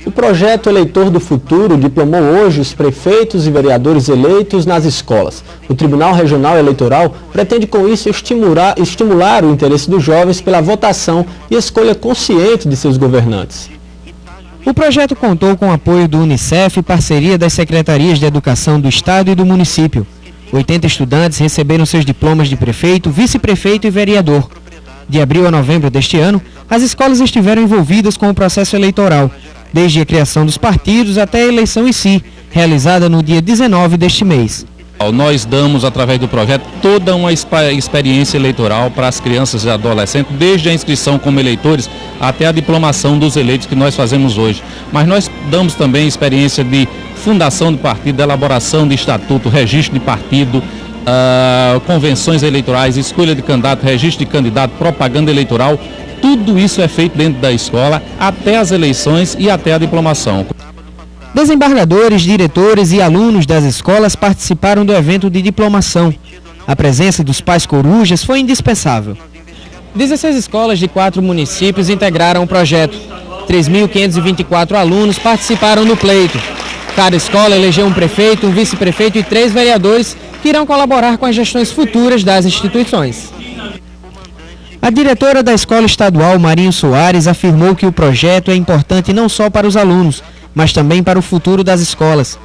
O projeto Eleitor do Futuro diplomou hoje os prefeitos e vereadores eleitos nas escolas. O Tribunal Regional Eleitoral pretende com isso estimular o interesse dos jovens pela votação e escolha consciente de seus governantes. O projeto contou com o apoio do Unicef e parceria das Secretarias de Educação do Estado e do município. 80 estudantes receberam seus diplomas de prefeito, vice-prefeito e vereador. De abril a novembro deste ano, as escolas estiveram envolvidas com o processo eleitoral, desde a criação dos partidos até a eleição em si, realizada no dia 19 deste mês. Nós damos, através do projeto, toda uma experiência eleitoral para as crianças e adolescentes, desde a inscrição como eleitores até a diplomação dos eleitos que nós fazemos hoje. Mas nós damos também experiência de fundação do partido, elaboração de estatuto, registro de partido, convenções eleitorais, escolha de candidato, registro de candidato, propaganda eleitoral. Tudo isso é feito dentro da escola, até as eleições e até a diplomação. Desembargadores, diretores e alunos das escolas participaram do evento de diplomação. A presença dos pais corujas foi indispensável. 16 escolas de 4 municípios integraram o projeto. 3.524 alunos participaram no pleito. Cada escola elegeu um prefeito, um vice-prefeito e 3 vereadores que irão colaborar com as gestões futuras das instituições. A diretora da Escola Estadual, Marinho Soares, afirmou que o projeto é importante não só para os alunos, mas também para o futuro das escolas.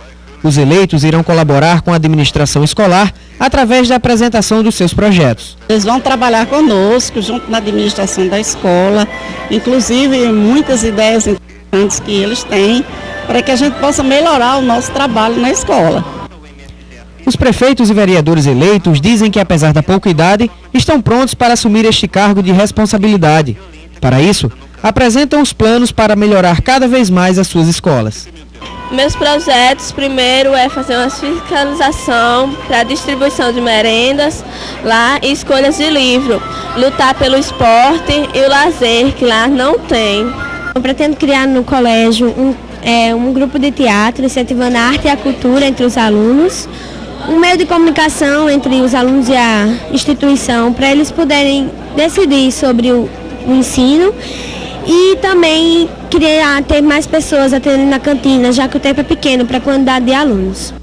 Os eleitos irão colaborar com a administração escolar através da apresentação dos seus projetos. Eles vão trabalhar conosco, junto na administração da escola, inclusive muitas ideias importantes que eles têm, para que a gente possa melhorar o nosso trabalho na escola. Os prefeitos e vereadores eleitos dizem que, apesar da pouca idade, estão prontos para assumir este cargo de responsabilidade. Para isso, apresentam os planos para melhorar cada vez mais as suas escolas. Meus projetos, primeiro, é fazer uma fiscalização para a distribuição de merendas lá e escolhas de livro. Lutar pelo esporte e o lazer, que lá não tem. Eu pretendo criar no colégio um grupo de teatro, incentivando a arte e a cultura entre os alunos. Um meio de comunicação entre os alunos e a instituição, para eles poderem decidir sobre o ensino. E também queria ter mais pessoas atendendo na cantina, já que o tempo é pequeno para a quantidade de alunos.